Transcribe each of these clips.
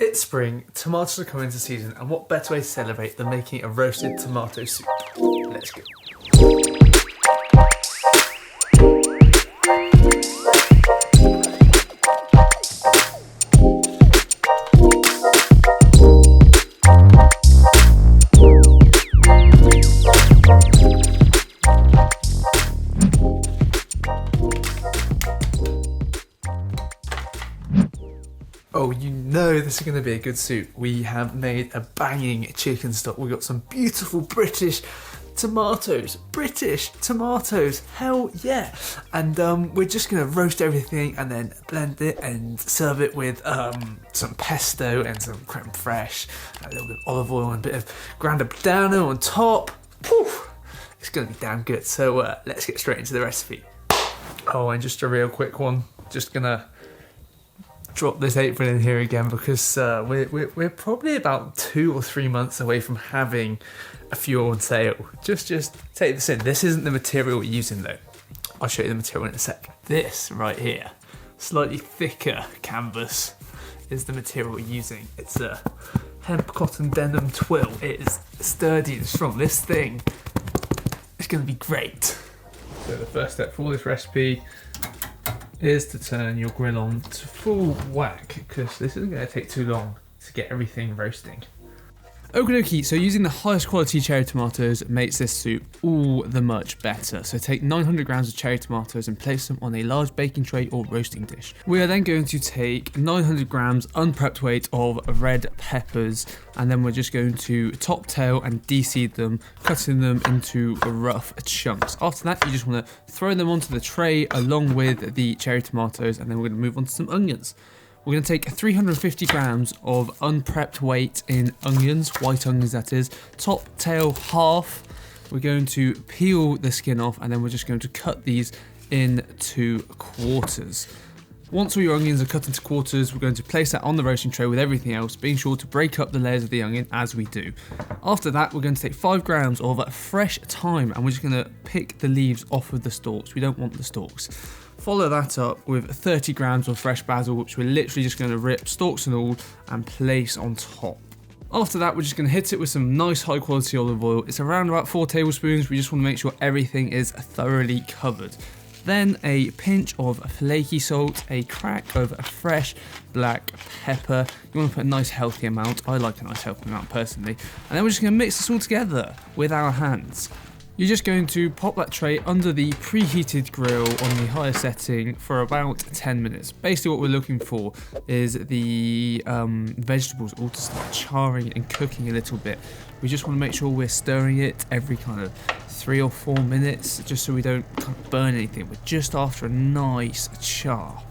It's spring, tomatoes are coming into season, and what better way to celebrate than making a roasted tomato soup? Let's go. Oh, you know this is going to be a good soup. We have made a banging chicken stock. We've got some beautiful British tomatoes. Hell yeah. And we're just going to roast everything and then blend it and serve it with some pesto and some creme fraiche, a little bit of olive oil and a bit of granda padano on top. Poof. It's going to be damn good. So let's get straight into the recipe. Oh, and just a real quick one. Just going to drop this apron in here again because we're probably about 2 or 3 months away from having a few on sale. Just take this in. This isn't the material we're using though. I'll show you the material in a sec. This right here, slightly thicker canvas, is the material we're using. It's a hemp cotton denim twill. It is sturdy and strong. This thing is going to be great. So the first step for this recipe is to turn your grill on to full whack, because this isn't going to take too long to get everything roasting. Okie dokie, so using the highest quality cherry tomatoes makes this soup all the much better. So take 900 grams of cherry tomatoes and place them on a large baking tray or roasting dish. We are then going to take 900 grams unprepped weight of red peppers, and then we're just going to top, tail and de-seed them, cutting them into rough chunks. After that, you just want to throw them onto the tray along with the cherry tomatoes, and then we're going to move on to some onions. We're going to take 350 grams of unprepped weight in onions, white onions that is, top, tail, half. We're going to peel the skin off, and then we're just going to cut these into quarters. Once all your onions are cut into quarters, we're going to place that on the roasting tray with everything else, being sure to break up the layers of the onion as we do. After that, we're going to take 5 grams of fresh thyme, and we're just going to pick the leaves off of the stalks. We don't want the stalks. Follow that up with 30 grams of fresh basil, which we're literally just going to rip, stalks and all, and place on top. After that, we're just going to hit it with some nice high quality olive oil. It's around about 4 tablespoons. We just want to make sure everything is thoroughly covered. Then a pinch of flaky salt, a crack of fresh black pepper. You want to put a nice healthy amount. I like a nice healthy amount personally. And then we're just going to mix this all together with our hands. You're just going to pop that tray under the preheated grill on the higher setting for about 10 minutes. Basically what we're looking for is the vegetables all to start charring and cooking a little bit. We just want to make sure we're stirring it every kind of 3 or 4 minutes, just so we don't kind of burn anything. We're just after a nice char.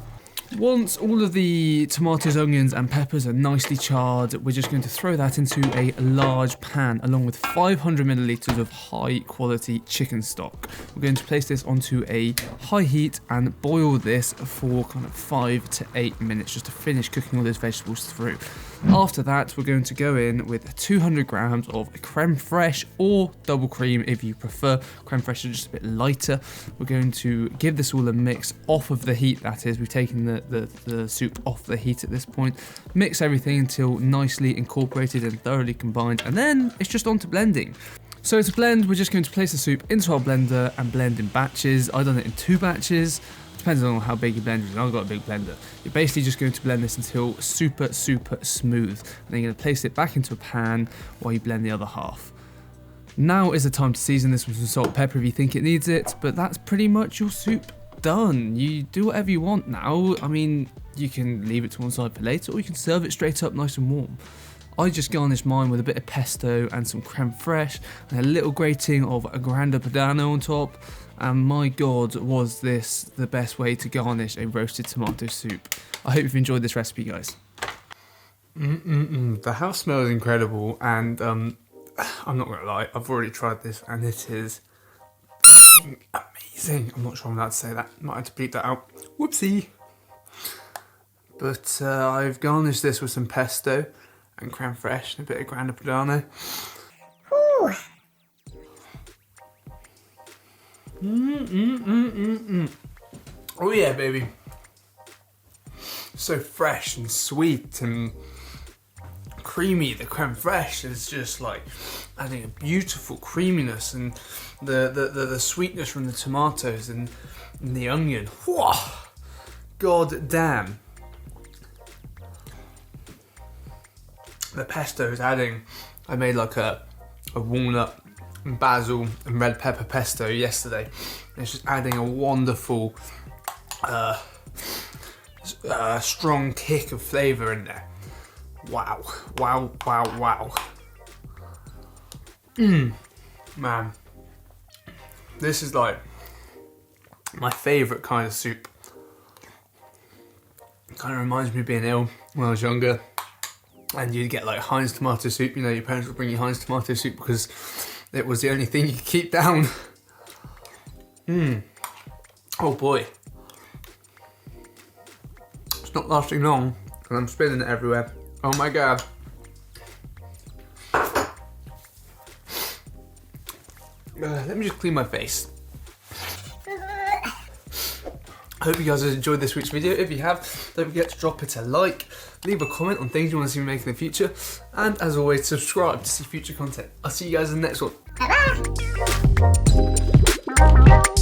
Once all of the tomatoes, onions and peppers are nicely charred, we're just going to throw that into a large pan along with 500 millilitres of high quality chicken stock. We're going to place this onto a high heat and boil this for kind of 5 to 8 minutes just to finish cooking all those vegetables through. After that, we're going to go in with 200 grams of creme fraiche or double cream if you prefer. Creme fraiche is just a bit lighter. We're going to give this all a mix off of the heat, that is. We've taken the soup off the heat at this point. Mix everything until nicely incorporated and thoroughly combined, and then it's just on to blending. So to blend, we're just going to place the soup into our blender and blend in batches. I've done it in 2 batches. Depends on how big your blender is. I've got a big blender. You're basically just going to blend this until super smooth. And then you're going to place it back into a pan while you blend the other half. Now is the time to season this with some salt and pepper if you think it needs it, but that's pretty much your soup done. You do whatever you want now. I mean, you can leave it to one side for later, or you can serve it straight up nice and warm. I just garnished mine with a bit of pesto and some creme fraiche and a little grating of a granda padano on top. And my god, was this the best way to garnish a roasted tomato soup. I hope you've enjoyed this recipe, guys. The house smells incredible, and I'm not gonna lie, I've already tried this and it is amazing. I'm not sure I'm allowed to say that. Might have to bleep that out. Whoopsie. But I've garnished this with some pesto and creme fraiche and a bit of granda padano. Ooh. Oh yeah, baby. So fresh and sweet and creamy. The creme fraiche is just like adding a beautiful creaminess, and the sweetness from the tomatoes and the onion. Whoa, god damn. The pesto is adding. I made like a walnut and basil and red pepper pesto yesterday. It's just adding a wonderful strong kick of flavour in there. Wow, wow, wow, wow. Man, this is like my favourite kind of soup. It kind of reminds me of being ill when I was younger, and you'd get like Heinz tomato soup. You know, your parents would bring you Heinz tomato soup because it was the only thing you could keep down. Oh boy. It's not lasting long, and I'm spilling it everywhere. Oh my god. Let me just clean my face. I hope you guys have enjoyed this week's video. If you have, don't forget to drop it a like, leave a comment on things you want to see me make in the future, and as always, subscribe to see future content. I'll see you guys in the next one. Bye-bye.